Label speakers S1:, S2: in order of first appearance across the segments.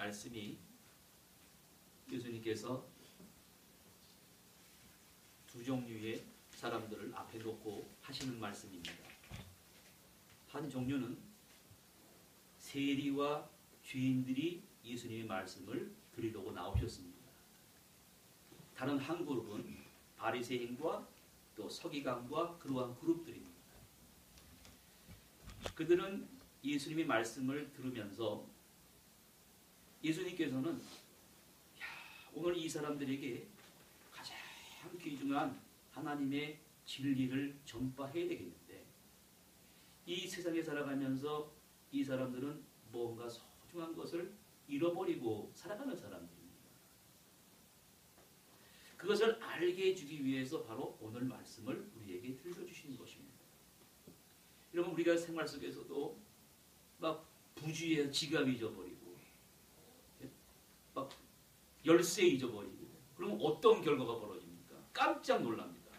S1: 말씀이 예수님께서 두 종류의 사람들을 앞에 놓고 하시는 말씀입니다. 한 종류는 세리와 죄인들이 예수님의 말씀을 들으려고 나오셨습니다. 다른 한 그룹은 바리새인과 또 서기관과 그러한 그룹들입니다. 그들은 예수님의 말씀을 들으면서 예수님께서는 오늘 이 사람들에게 가장 귀중한 하나님의 진리를 전파해야 되겠는데 이 세상에 살아가면서 이 사람들은 뭔가 소중한 것을 잃어버리고 살아가는 사람들입니다. 그것을 알게 해주기 위해서 바로 오늘 말씀을 우리에게 들려주시는 것입니다. 여러분 우리가 생활 속에서도 막 부주의에 지갑 잊어버리고 막 열쇠 잊어버리고 그러면 어떤 결과가 벌어집니까? 깜짝 놀랍니다.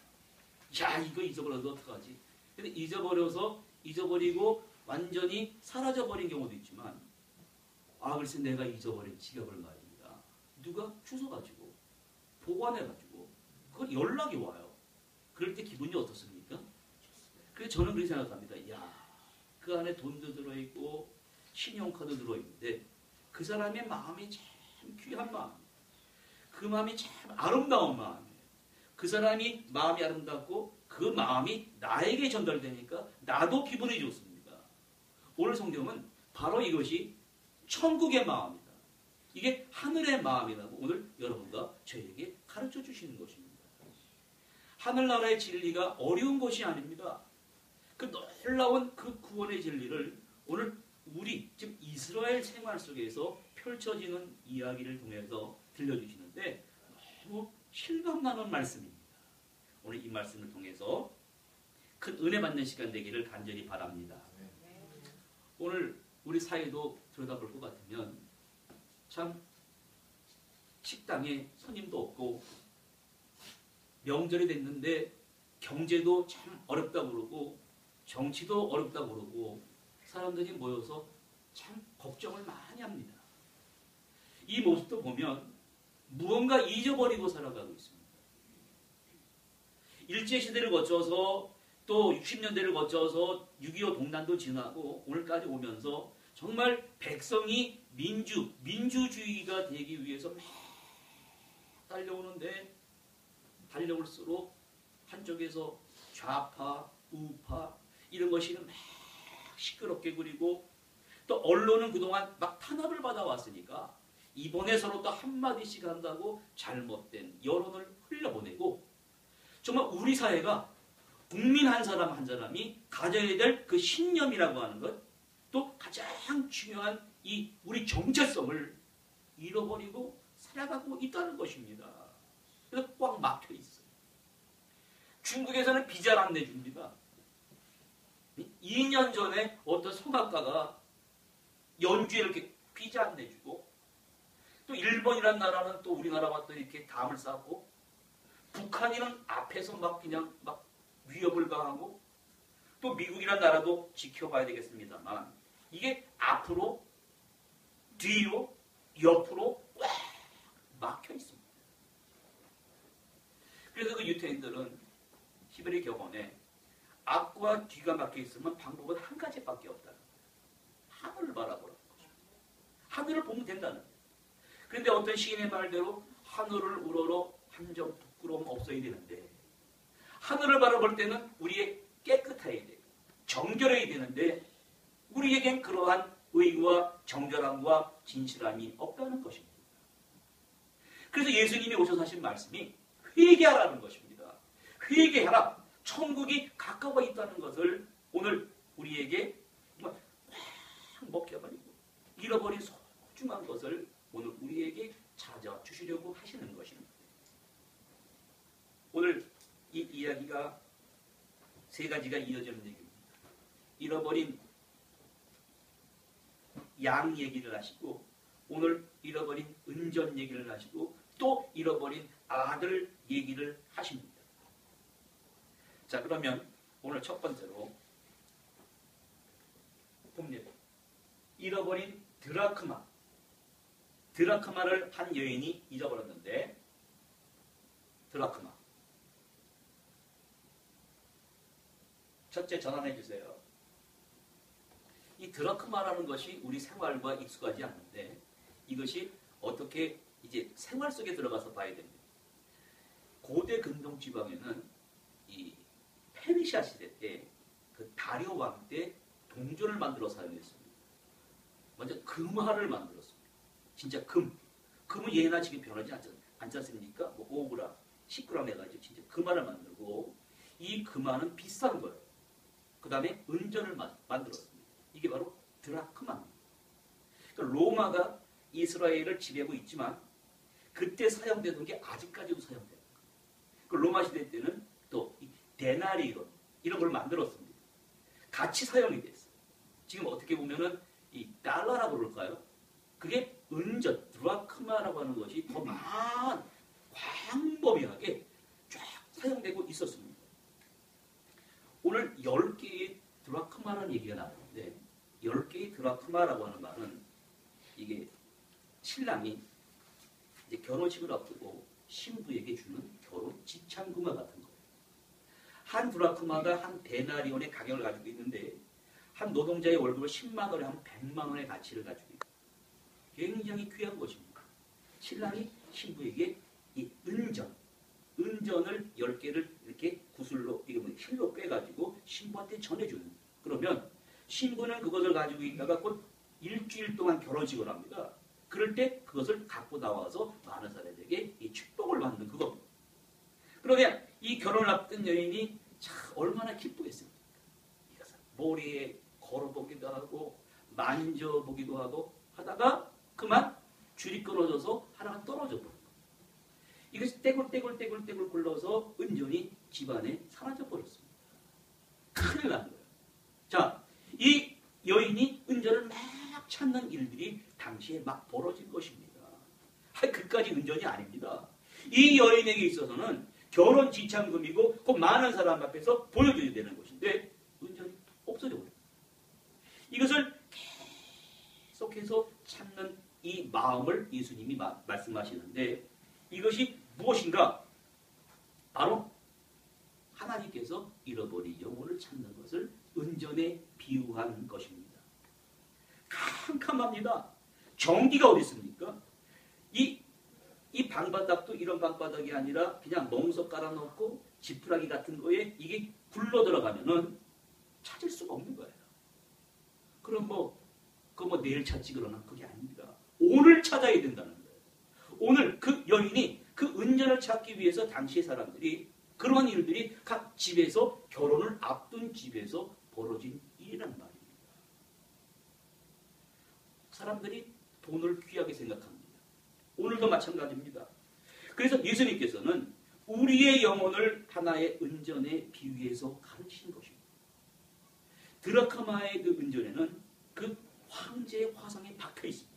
S1: 야 이거 잊어버려도 어떡하지? 근데 잊어버리고 완전히 사라져버린 경우도 있지만 글쎄 내가 잊어버린 지갑을 말입니다. 누가 주워가지고 보관해가지고 그걸 연락이 와요. 그럴 때 기분이 어떻습니까? 그래서 저는 그렇게 생각합니다. 그 안에 돈도 들어있고 신용카드 들어있는데 그 사람의 마음이 참 귀한 마음, 그 마음이 참 아름다운 마음이에요. 그 사람이 마음이 아름답고 그 마음이 나에게 전달되니까 나도 기분이 좋습니다. 오늘 성경은 바로 이것이 천국의 마음이다. 이게 하늘의 마음이라고 오늘 여러분과 저에게 가르쳐 주시는 것입니다. 하늘나라의 진리가 어려운 것이 아닙니다. 그 놀라운 그 구원의 진리를 오늘 우리 지금 이스라엘 생활 속에서 펼쳐지는 이야기를 통해서 들려주시는데 너무 실감나는 말씀입니다. 오늘 이 말씀을 통해서 큰 은혜 받는 시간 되기를 간절히 바랍니다. 오늘 우리 사회도 들여다볼 것 같으면 참 식당에 손님도 없고 명절이 됐는데 경제도 참 어렵다고 그러고 정치도 어렵다고 그러고 사람들이 모여서 참 걱정을 많이 합니다. 이 모습도 보면 무언가 잊어버리고 살아가고 있습니다. 일제시대를 거쳐서 또 60년대를 거쳐서 6.25 동란도 지나고 오늘까지 오면서 정말 백성이 민주주의가 되기 위해서 막 달려오는데 달려올수록 한쪽에서 좌파, 우파 이런 것이 막 시끄럽게 그리고 또 언론은 그동안 막 탄압을 받아왔으니까 이번에 서로 또 한마디씩 한다고 잘못된 여론을 흘려보내고 정말 우리 사회가 국민 한 사람 한 사람이 가져야 될 그 신념이라고 하는 것 또 가장 중요한 이 우리 정체성을 잃어버리고 살아가고 있다는 것입니다. 그래서 꽉 막혀 있어요. 중국에서는 비자를 안 내줍니다. 2년 전에 어떤 성악가가 연주에 이렇게 비자 안 내주고 또 일본이라는 나라는 또 우리나라와 또 이렇게 담을 쌓고 북한이는 앞에서 막 그냥 막 위협을 가하고 또 미국이라는 나라도 지켜봐야 되겠습니다만 이게 앞으로 뒤로 옆으로 꽉 막혀 있습니다. 그래서 그 유태인들은 히브리 격언에 앞과 뒤가 막혀 있으면 방법은 한 가지밖에 없다는 거예요. 하늘을 바라보라는 것입니다. 하늘을 보면 된다는 거예요. 그런데 어떤 시인의 말대로 하늘을 우러러 한 점 부끄러움 없어야 되는데 하늘을 바라볼 때는 우리의 깨끗해야 돼요. 정결해야 되는데 우리에겐 그러한 의와 정결함과 진실함이 없다는 것입니다. 그래서 예수님이 오셔서 하신 말씀이 회개하라는 것입니다. 회개하라. 천국이 가까워 있다는 것을 오늘 우리에게 확 먹혀버리고 잃어버린 소중한 것을 오늘 우리에게 찾아주시려고 하시는 것입니다. 오늘 이 이야기가 세 가지가 이어지는 얘기입니다. 잃어버린 양 얘기를 하시고 오늘 잃어버린 은전 얘기를 하시고 또 잃어버린 아들 얘기를 하십니다. 자, 그러면 오늘 첫 번째로 봅니다. 잃어버린 드라크마. 드라크마를 한 여인이 잊어버렸는데, 드라크마. 첫째 전환해 주세요. 이 드라크마라는 것이 우리 생활과 익숙하지 않는데 이것이 어떻게 이제 생활 속에 들어가서 봐야 됩니다. 고대 근동 지방에는 이 페르시아 시대 때 그 다리오 왕 때 동전을 만들어 사용했습니다. 먼저 금화를 만들었습니다. 진짜 금. 금은 예나 지금 변하지 않지 않습니까? 뭐 5g, 10g 해가지고 진짜 금화를 만들고 이 금화는 비싼 거예요. 그 다음에 은전을 만들었습니다. 이게 바로 드라크마입니다. 그러니까 로마가 이스라엘을 지배하고 있지만 그때 사용되던 게 아직까지도 사용돼요. 그 로마 시대 때는 또 데나리온 이런 걸 만들었습니다. 같이 사용이 됐어요. 지금 어떻게 보면은 이 달러라고 그럴까요? 그게 은전, 드라크마라고 하는 것이 더 광범위하게 쫙 사용되고 있었습니다. 오늘 10개의 드라크마라는 얘기가 나오는데 10개의 드라크마라고 하는 말은 이게 신랑이 이제 결혼식을 앞두고 신부에게 주는 결혼 지참금과 같은 거예요. 한 드라크마가 한 데나리온의 가격을 가지고 있는데 한 노동자의 월급을 10만 원에 한 100만 원의 가치를 가지고 있고 굉장히 귀한 것입니다. 신랑이 신부에게 이 은전을 10개를 이렇게 구슬로, 실로 빼가지고 신부한테 전해주는. 그러면 신부는 그것을 가지고 있다가 곧 일주일 동안 결혼식을 합니다. 그럴 때 그것을 갖고 나와서 많은 사람에게 이 축복을 받는 그겁니다. 그러면 이 결혼을 앞둔 여인이 참 얼마나 기쁘겠습니까? 이것을 머리에 걸어보기도 하고 만져보기도 하고 하다가 그만 줄이 끊어져서 하나가 떨어져 버린 거예요. 이것이 떼굴떼굴 굴러서 은전이 집안에 사라져 버렸습니다. 큰일 난 거예요. 자, 이 여인이 은전을 막 찾는 일들이 당시에 막 벌어진 것입니다. 그까지 은전이 아닙니다. 이 여인에게 있어서는 결혼 지참금이고 그 많은 사람 앞에서 보여줘야 되는 것인데 은전이 없어져 버려요. 이것을 계속해서 찾는 이 마음을 예수님이 말씀하시는데 이것이 무엇인가? 바로 하나님께서 잃어버린 영혼을 찾는 것을 은전에 비유한 것입니다. 캄캄합니다. 전기가 어디 있습니까? 이 방바닥도 이런 방바닥이 아니라 그냥 멍석 깔아놓고 지푸라기 같은 거에 이게 굴러 들어가면은 찾을 수가 없는 거예요. 그럼 내일 찾지 그러나 그게 아닙니다. 오늘 찾아야 된다는 거예요. 오늘 그 여인이 그 은전을 찾기 위해서 당시의 사람들이 그러한 일들이 각 집에서 결혼을 앞둔 집에서 벌어진 일이란 말입니다. 사람들이 돈을 귀하게 생각합니다. 오늘도 마찬가지입니다. 그래서 예수님께서는 우리의 영혼을 하나의 은전에 비유해서 가르치신 것입니다. 드라크마의 그 은전에는 그 황제의 화상이 박혀 있습니다.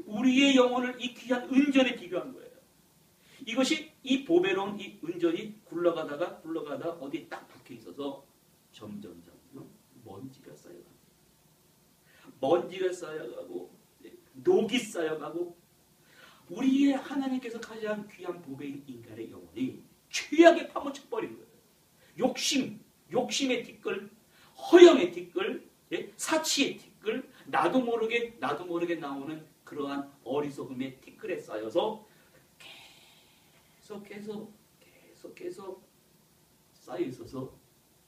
S1: 우리의 영혼을 이 귀한 은전에 비교한 거예요. 이것이 이 보배로운 이 은전이 굴러가다가 어디 딱 박혀 있어서 점점 먼지가 쌓여갑니다. 먼지가 쌓여가고 녹이 쌓여가고 우리의 하나님께서 가장 귀한 보배인 인간의 영혼이 최악에 파묻혀버린 거예요. 욕심의 티끌, 허영의 티끌, 사치의 티끌, 나도 모르게 나오는 그러한 어리석음의 티끌에 쌓여서 계속해서 쌓여 있어서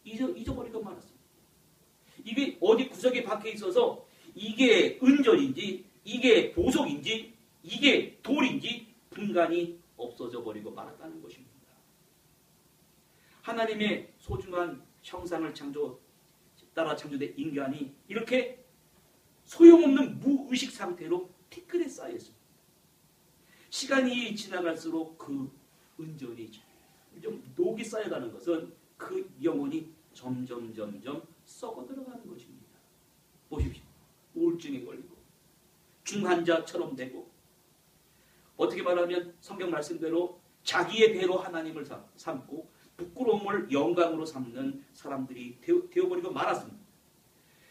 S1: 잊어버리고 말았습니다. 이게 어디 구석에 박혀 있어서 이게 은전인지 이게 보석인지 이게 돌인지 분간이 없어져 버리고 말았다는 것입니다. 하나님의 소중한 형상을 따라 창조된 인간이 이렇게 소용없는 무의식 상태로 티끌에 쌓여 있습니다. 시간이 지나갈수록 그 은전이 점점 녹이 쌓여가는 것은 그 영혼이 점점 썩어 들어가는 것입니다. 보십시오. 우울증에 걸리고 중환자처럼 되고 어떻게 말하면 성경 말씀대로 자기의 배로 하나님을 삼고 부끄러움을 영광으로 삼는 사람들이 되어버리고 말았습니다.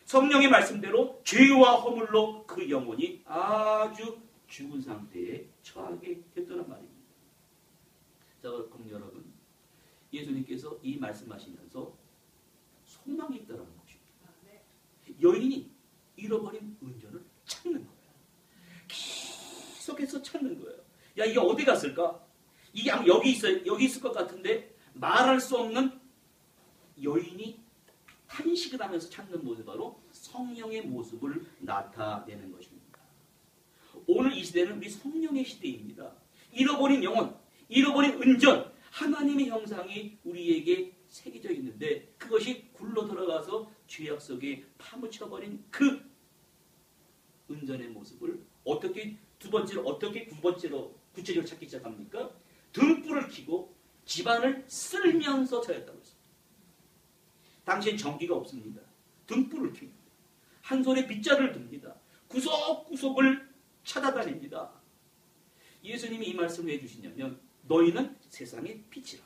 S1: 성령의 말씀대로 죄와 허물로 그 영혼이 아주 죽은 상태에 처하게 됐다는 말입니다. 자, 그럼 여러분, 예수님께서 이 말씀하시면서 소망이 있다는 것입니다. 여인이 잃어버린 은전을 찾는 거예요. 계속해서 찾는 거예요. 야, 이게 어디 갔을까? 이게 여기 있어요. 여기 있을 것 같은데 말할 수 없는 여인이 탄식을 하면서 찾는 모습이 바로 성령의 모습을 나타내는 것입니다. 오늘 이 시대는 우리 성령의 시대입니다. 잃어버린 영혼, 잃어버린 은전, 하나님의 형상이 우리에게 새겨져 있는데 그것이 굴러 들어가서 죄악 속에 파묻혀버린 그 은전의 모습을 어떻게 두 번째로 어떻게 구체적으로 찾기 시작합니까? 등불을 켜고 집안을 쓸면서 찾았다고 했습니다. 당시엔 전기가 없습니다. 등불을 켭니다. 한 손에 빗자루를 듭니다. 구석구석을 찾아다닙니다. 예수님이 이 말씀을 해주시냐면 너희는 세상의 빛이라.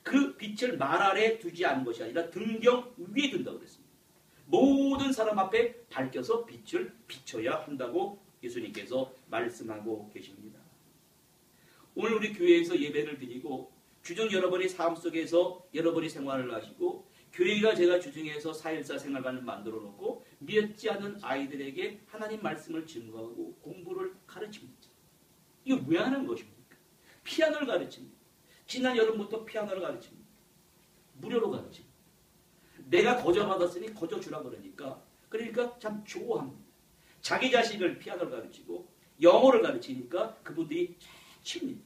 S1: 그 빛을 말 아래 두지 않은 것이 아니라 등경 위에 둔다고 그랬습니다. 모든 사람 앞에 밝혀서 빛을 비춰야 한다고 예수님께서 말씀하고 계십니다. 오늘 우리 교회에서 예배를 드리고 주중 여러분의 삶 속에서 여러분이 생활을 하시고 교회가 제가 주중에서 4.14 생활관을 만들어 놓고 믿지 않는 아이들에게 하나님 말씀을 증거하고 공부를 가르칩니다. 이거 왜 하는 것입니까? 피아노를 가르칩니다. 지난 여름부터 피아노를 가르칩니다. 무료로 가르칩니다. 내가 거저 받았으니 거저 주라 그러니까 참 좋아합니다. 자기 자식을 피아노를 가르치고 영어를 가르치니까 그분들이 칩니다.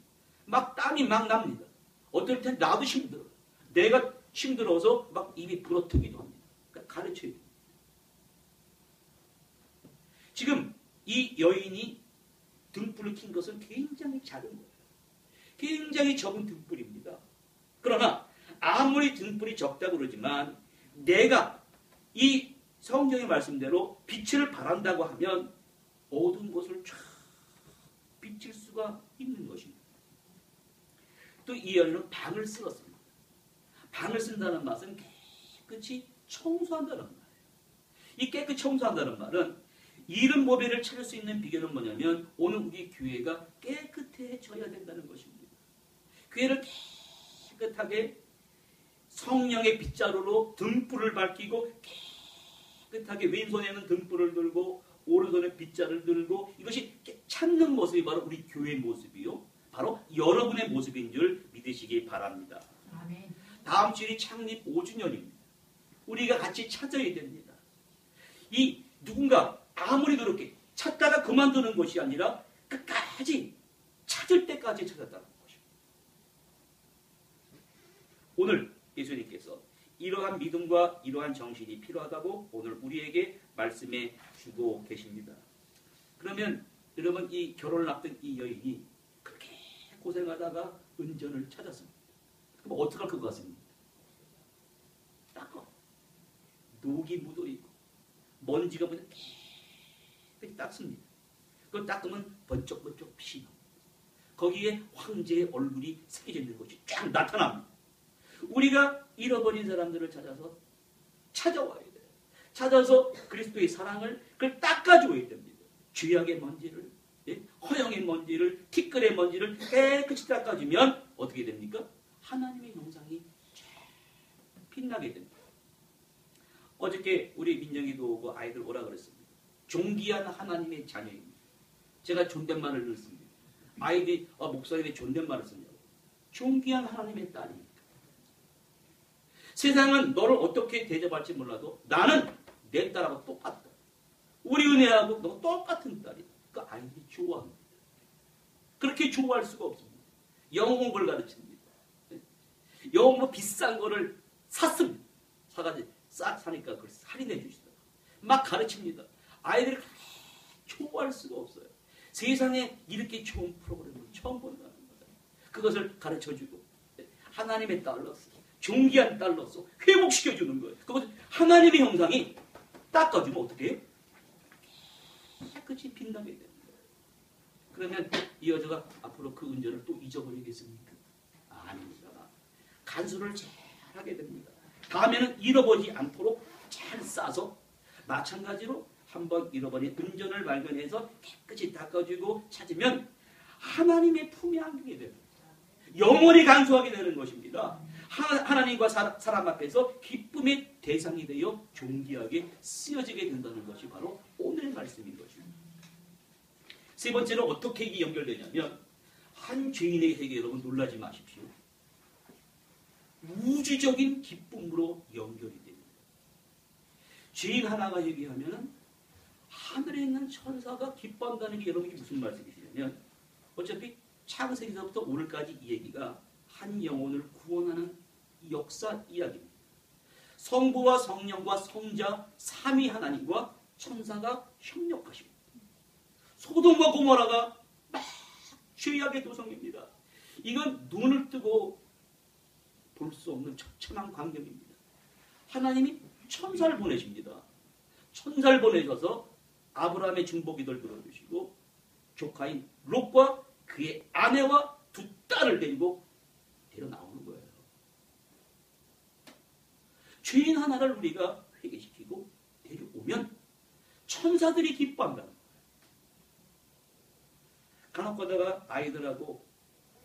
S1: 막 땀이 막 납니다. 어떨 땐 나도 힘들어. 내가 힘들어서 막 입이 불어트기도 합니다. 그러니까 가르쳐야 됩니다. 지금 이 여인이 등불을 킨 것은 굉장히 작은 거예요. 굉장히 적은 등불입니다. 그러나 아무리 등불이 적다고 그러지만 내가 이 성경의 말씀대로 빛을 발한다고 하면 어두운 곳을 쫙 비칠 수가 있는 것입니다. 또 이 여인은 방을 쓸었습니다. 방을 쓴다는 말은 깨끗이 청소한다는 말이에요. 이 깨끗이 청소한다는 말은 이른 보배를 찾을 수 있는 비결은 뭐냐면 오늘 우리 교회가 깨끗해져야 된다는 것입니다. 교회를 깨끗하게 성령의 빗자루로 등불을 밝히고 깨끗하게 왼손에는 등불을 들고 오른손에 빗자루를 들고 이것이 찾는 모습이 바로 우리 교회의 모습이요. 바로 여러분의 모습인 줄 믿으시기 바랍니다.
S2: 아멘.
S1: 다음 주일이 창립 5주년입니다. 우리가 같이 찾아야 됩니다. 이 누군가 아무리 그렇게 찾다가 그만두는 것이 아니라 끝까지 찾을 때까지 찾았다는 것입니다. 오늘 예수님께서 이러한 믿음과 이러한 정신이 필요하다고 오늘 우리에게 말씀해 주고 계십니다. 그러면 여러분 이 결혼을 앞둔 이 여인이 그렇게 고생하다가 은전을 찾았습니다. 그럼 어떻게 할 것 같습니까? 닦아. 녹이 묻어있고 먼지가 묻어 깨끗이 닦습니다. 그걸 닦으면 번쩍번쩍 빛이 납니다. 거기에 황제의 얼굴이 새겨져 있는 것이 쫙 나타납니다. 우리가 잃어버린 사람들을 찾아서 찾아와야 돼요. 찾아서 그리스도의 사랑을 그걸 닦아줘야 됩니다. 죄악의 먼지를, 허영의 먼지를, 티끌의 먼지를 깨끗이 닦아주면 어떻게 됩니까? 하나님의 형상이 빛나게 됩니다. 어저께 우리 민정이도 오고 아이들 오라 그랬습니다. 존귀한 하나님의 자녀입니다. 제가 존댓말을 넣습니다. 아이들이 목사님이 존댓말을 쓰냐고. 존귀한 하나님의 딸입니다. 세상은 너를 어떻게 대접할지 몰라도 나는 내 딸하고 똑같다. 우리 은혜하고 너 똑같은 딸이다. 그 아이들이 좋아합니다. 그렇게 좋아할 수가 없습니다. 영어 공부를 가르칩니다. 영어 공부 비싼 거를 샀습니다. 사가지고 사니까 그걸 할인해 주시더라고요. 막 가르칩니다. 아이들이 좋아할 수가 없어요. 세상에 이렇게 좋은 프로그램을 처음 본다는 거예요. 그것을 가르쳐주고 하나님의 딸로서 존귀한 딸로서 회복시켜주는 거예요. 그것을 하나님의 형상이 닦아주면 어떻게 해요? 깨끗이 빛나게 되는 거예요. 그러면 이 여자가 앞으로 그 은전을 또 잊어버리겠습니까? 아닙니다. 간수를 잘 하게 됩니다. 다음에는 잃어버리지 않도록 잘 싸서 마찬가지로 한번 잃어버린 은전을 발견해서 깨끗이 닦아주고 찾으면 하나님의 품에 안기게 됩니다. 영원히 간수하게 되는 것입니다. 하나님과 사람 앞에서 기쁨의 대상이 되어 존귀하게 쓰여지게 된다는 것이 바로 오늘의 말씀인 것입니다. 세 번째로 어떻게 이게 연결되냐면 한 죄인에게 여러분 놀라지 마십시오. 우주적인 기쁨으로 연결이 됩니다. 죄인 하나가 얘기하면 하늘에 있는 천사가 기뻐한다는 게 여러분이 무슨 말씀이시냐면 어차피 창세기서부터 오늘까지 이 얘기가 한 영혼을 구원하는 역사 이야기입니다. 성부와 성령과 성자 삼위 하나님과 천사가 협력하십니다. 소돔과 고모라가 막 죄악의 도성입니다. 이건 눈을 뜨고 볼 수 없는 처참한 광경입니다. 하나님이 천사를 보내십니다. 천사를 보내셔서 아브라함의 중보기도를 들어주시고 조카인 롯과 그의 아내와 두 딸을 데리고 데려 나오는 거예요. 죄인 하나를 우리가 회개시키고 데려오면 천사들이 기뻐한다. 간혹 가다가 아이들하고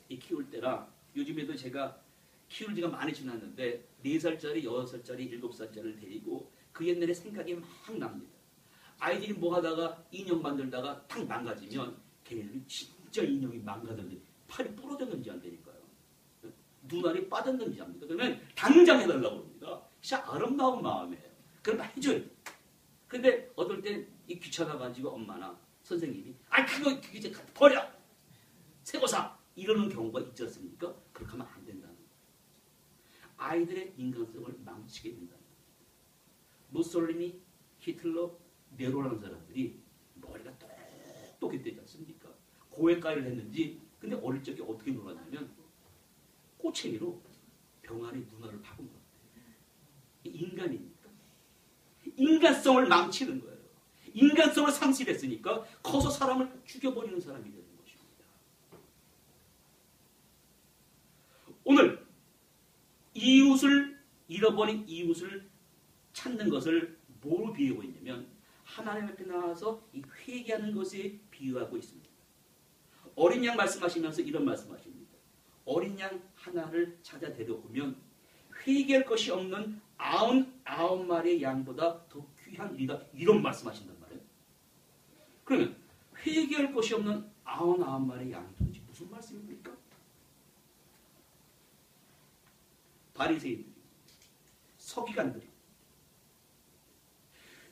S1: 키울 때라 요즘에도 제가 키울 지가 많이 지났는데 4살짜리, 6살짜리, 7살짜리를 데리고 그 옛날에 생각이 막 납니다. 아이들이 뭐 하다가 인형 만들다가 탁 망가지면 걔네들이 진짜 인형이 망가졌는지 팔이 부러졌는지 안 되니까요. 눈알이 빠졌는지 압니다. 그러면 당장 해달라고 합니다. 진짜 아름다운 마음이에요. 그러면 해줘야 돼요. 근데 어떨 땐 이 귀찮아가지고 엄마나 선생님이 그거 이제 버려! 새거 사! 이러는 경우가 있지 않습니까? 그렇게 하면 안 된다는 거예요. 아이들의 인간성을 망치게 된다는 거예요. 무솔리니, 히틀러, 네로라는 사람들이 머리가 똑똑했지 않습니까? 고액가를 했는지 근데 어릴 적에 어떻게 놀았냐면 꼬챙이로 병 안에 눈알을 박은 거예요. 인간입니까? 인간성을 망치는 거예요. 인간성을 상실했으니까 커서 사람을 죽여버리는 사람이 되는 것입니다. 오늘 이웃을 잃어버린 이웃을 찾는 것을 뭐로 비유하고 있냐면 하나님 앞에 나와서 이 회개하는 것에 비유하고 있습니다. 어린 양 말씀하시면서 이런 말씀하십니다. 어린 양 하나를 찾아 데려오면 회개할 것이 없는 99마리의 양보다 더 귀한 일이다. 이런 말씀하신단 말이에요. 그러면 회개할 것이 없는 99마리의 양이 도대체 무슨 말씀입니까? 바리새인들이, 서기관들이.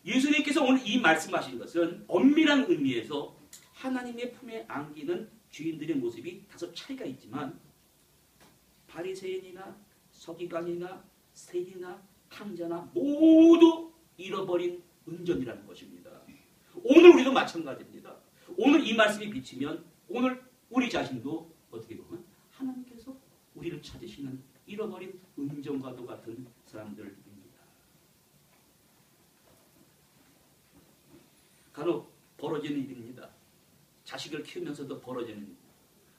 S1: 예수님께서 오늘 이 말씀하신 것은 엄밀한 의미에서 하나님의 품에 안기는 죄인들의 모습이 다소 차이가 있지만 바리새인이나 서기관이나 세리나 탕자나 모두 잃어버린 은전이라는 것입니다. 오늘 우리도 마찬가지입니다. 오늘 이 말씀이 비치면 오늘 우리 자신도 어떻게 보면 하나님께서 우리를 찾으시는 잃어버린 은전과도 같은 사람들입니다. 간혹 벌어지는 일입니다. 자식을 키우면서도 벌어지는 일.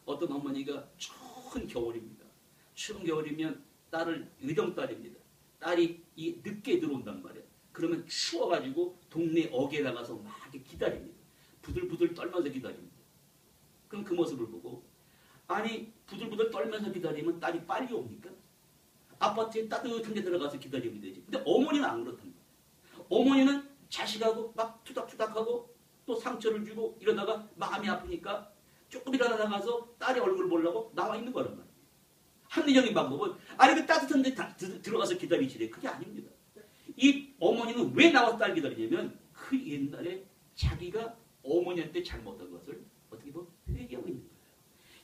S1: 어떤 어머니가 추운 겨울입니다. 추운 겨울이면 딸을 의정딸입니다. 딸이 늦게 들어온단 말이에요. 그러면 추워가지고 동네 어귀에 나가서 막 기다립니다. 부들부들 떨면서 기다립니다. 그럼 그 모습을 보고 아니 부들부들 떨면서 기다리면 딸이 빨리 옵니까? 아파트에 따뜻한 데 들어가서 기다리면 되지. 근데 어머니는 안 그렇답니다. 어머니는 자식하고 막 투닥투닥하고 또 상처를 주고 이러다가 마음이 아프니까 조금이라도 나가서 딸의 얼굴을 보려고 나와 있는 거란 말이에요. 합리적인 방법은 아니 그 따뜻한 데 들어가서 기다리시래. 그게 아닙니다. 이 어머니는 왜 나와서 딸 기다리냐면 그 옛날에 자기가 어머니한테 잘못한 것을 어떻게 보면 회개하고 있는 거예요.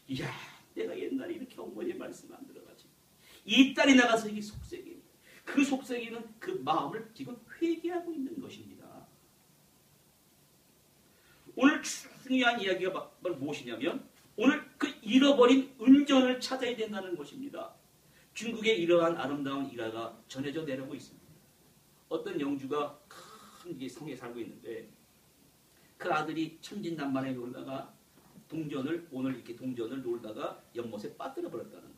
S1: 이야 내가 옛날에 이렇게 어머니의 말씀 안 들어가지. 이 딸이 나가서 이게 속삭이. 그 속삭이는 그 마음을 지금 회개하고 있는 것입니다. 오늘 중요한 이야기가 무엇이냐면 오늘 그 잃어버린 은전을 찾아야 된다는 것입니다. 중국에 이러한 아름다운 일화가 전해져 내려오고 있습니다. 어떤 영주가 큰 성에 살고 있는데 그 아들이 천진난만에 놀다가 오늘 이렇게 동전을 놀다가 연못에 빠뜨려 버렸다는 거예요.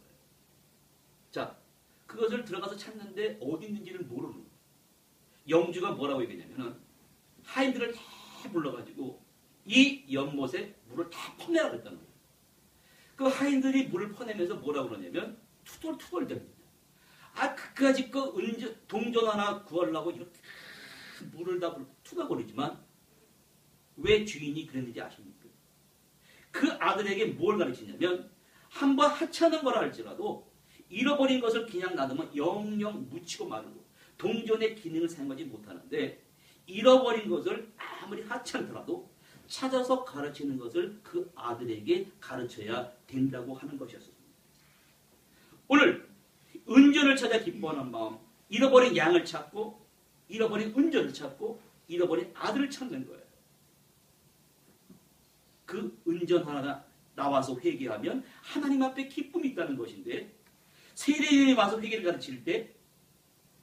S1: 자, 그것을 들어가서 찾는데 어디 있는지를 모르는 거예요. 영주가 뭐라고 얘기했냐면 하인들을 다 불러가지고 이 연못에 물을 다 퍼내라고 했다는 거예요. 그 하인들이 물을 퍼내면서 뭐라고 그러냐면 투덜투덜댑니다. 그까짓 거 동전 하나 구하려고 이렇게 물을 다 투덜거리지만 왜 주인이 그랬는지 아십니까? 그 아들에게 뭘 가르치냐면 한번 하찮은 거라 할지라도 잃어버린 것을 그냥 놔두면 영영 묻히고 마르고 동전의 기능을 사용하지 못하는데 잃어버린 것을 아무리 하찮더라도 찾아서 가르치는 것을 그 아들에게 가르쳐야 된다고 하는 것이었습니다. 오늘 은전을 찾아 기뻐하는 마음, 잃어버린 양을 찾고 잃어버린 은전을 찾고 잃어버린 아들을 찾는 거예요. 그 은전 하나가 나와서 회개하면 하나님 앞에 기쁨이 있다는 것인데 세례인이 와서 회개를 가르칠 때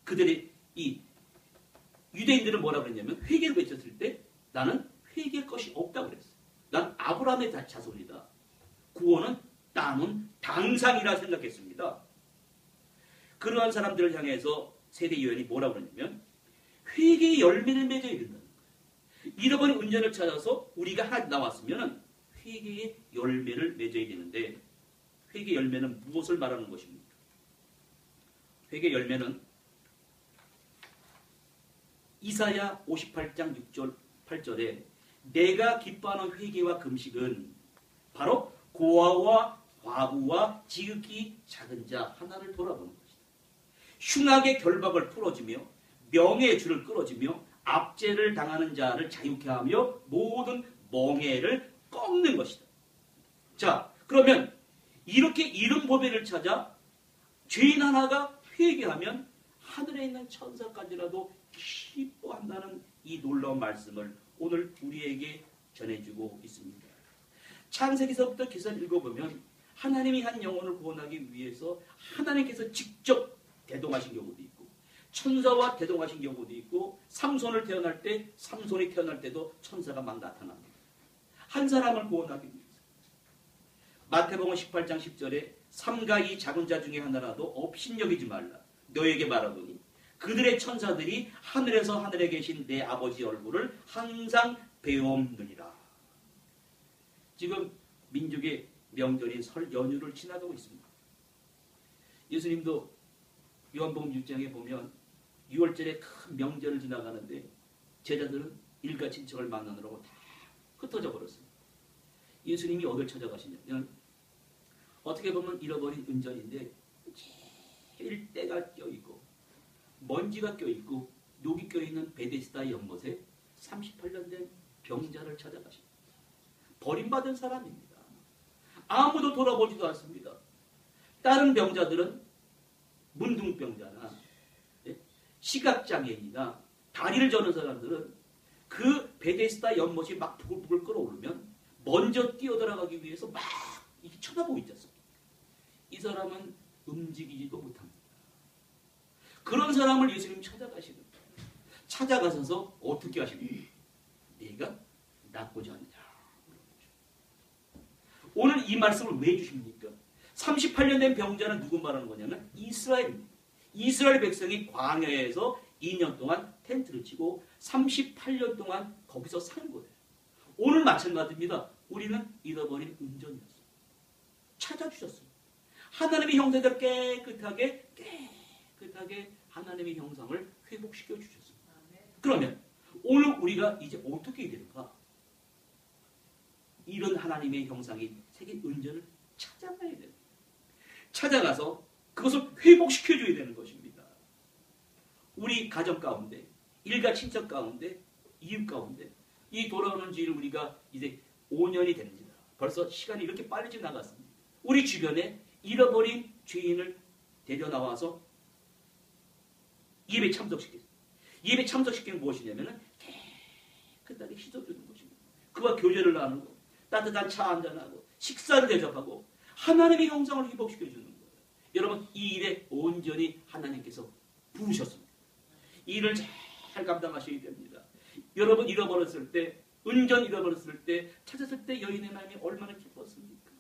S1: 그들이 이 유대인들은 뭐라고 그랬냐면 회개를 외쳤을 때 나는 회개할 것이 없다고 그랬어요. 난 아브라함의 자손이다. 구원은 땅은 당상이라 생각했습니다. 그러한 사람들을 향해서 세례 요한이 뭐라고 그러냐면 회개의 열매를 맺어야 된다는 거예요. 잃어버린 은전을 찾아서 우리가 하나 나왔으면 회개의 열매를 맺어야 되는데 회개 열매는 무엇을 말하는 것입니까? 회개 열매는 이사야 58장 6절 8절에 내가 기뻐하는 회개와 금식은 바로 고아와 과부와 지극히 작은 자 하나를 돌아보는 것이다. 흉악의 결박을 풀어주며 명예의 줄을 끌어주며 압제를 당하는 자를 자유케 하며 모든 멍에를 꺾는 것이다. 자, 그러면 이렇게 이른 보배를 찾아 죄인 하나가 회개하면 하늘에 있는 천사까지라도 기뻐한다는 이 놀라운 말씀을 오늘 우리에게 전해주고 있습니다. 창세기서부터 기사를 읽어보면 하나님이 한 영혼을 구원하기 위해서 하나님께서 직접 대동하신 경우도 있고 천사와 대동하신 경우도 있고 삼손이 태어날 때도 천사가 막 나타납니다. 한 사람을 구원하기 위해서. 마태복음 18장 10절에 삼가 이 작은 자 중에 하나라도 업신여기지 말라. 너에게 말하노니 그들의 천사들이 하늘에서 하늘에 계신 내 아버지 얼굴을 항상 배움느니라. 지금 민족의 명절인 설 연휴를 지나가고 있습니다. 예수님도 요한복음 6장에 보면 6월절에 큰 명절을 지나가는데 제자들은 일가 친척을 만나느라고 다 흩어져 버렸습니다. 예수님이 어딜 찾아가시냐면 어떻게 보면 잃어버린 은전인데 제일 때가 껴있고 먼지가 껴있고 녹이 껴있는 베데스다 연못에 38년 된 병자를 찾아가십니다. 버림받은 사람입니다. 아무도 돌아보지도 않습니다. 다른 병자들은 문둥병자나 시각장애인이나 다리를 저는 사람들은 그 베데스다 연못이 막 부글부글 끓어오르면 먼저 뛰어들어가기 위해서 막 이렇게 쳐다보고 있지 않습니까? 이 사람은 움직이지도 못합니다. 그런 사람을 예수님 찾아가시는 거예요. 찾아가셔서 어떻게 하십니까? 네가 낫고자 하느냐. 오늘 이 말씀을 왜 주십니까? 38년 된 병자는 누구 말하는 거냐면 이스라엘입니다. 이스라엘 백성이 광야에서 2년 동안 텐트를 치고 38년 동안 거기서 산 거예요. 오늘 마찬가지입니다. 우리는 잃어버린 은전이었어요. 찾아주셨어요. 하나님의 형상대로 깨끗하게 하나님의 형상을 회복시켜 주셨어요. 그러면 오늘 우리가 이제 어떻게 해야 되는가? 이런 하나님의 형상이 새긴 은전을 찾아가야 돼요. 찾아가서 그것을 회복시켜줘야 되는 것입니다. 우리 가정 가운데, 일가 친척 가운데, 이웃 가운데 이 돌아오는 주일을 우리가 이제 5년이 됩니다. 벌써 시간이 이렇게 빨리 지나갔습니다. 우리 주변에 잃어버린 죄인을 데려나와서 예배 참석시켰어요. 예배 참석시키는 무엇이냐면 깨끗하게 씻어주는 것입니다. 그와 교제를 나누고 따뜻한 차 한잔하고 식사를 대접하고 하나님의 형상을 회복시켜주는 거예요. 여러분 이 일에 온전히 하나님께서 부으셨습니다. 이 일을 잘 감당하셔야 됩니다. 여러분 잃어버렸을 때 은전 잃어버렸을 때 찾았을 때 여인의 마음이 얼마나 기뻤습니까?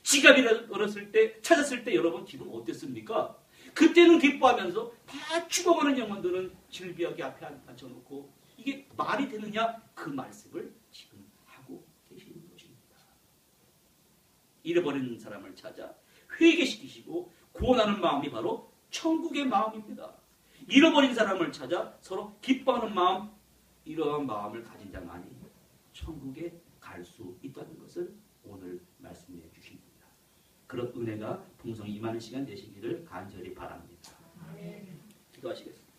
S1: 지갑 잃어버렸을 때 찾았을 때 여러분 기분 어땠습니까? 그때는 기뻐하면서 다 죽어가는 영혼들은 질비하게 앞에 앉혀놓고 이게 말이 되느냐? 그 말씀을 지금 하고 계시는 것입니다. 잃어버린 사람을 찾아 회개시키시고 구원하는 마음이 바로 천국의 마음입니다. 잃어버린 사람을 찾아 서로 기뻐하는 마음, 이러한 마음을 가진 자만이 천국에 갈 수 있다는 것을 오늘 말씀해 주십니다. 그런 은혜가 풍성히 임하는 시간 되시기를 간절히 바랍니다. 기도하시겠습니다.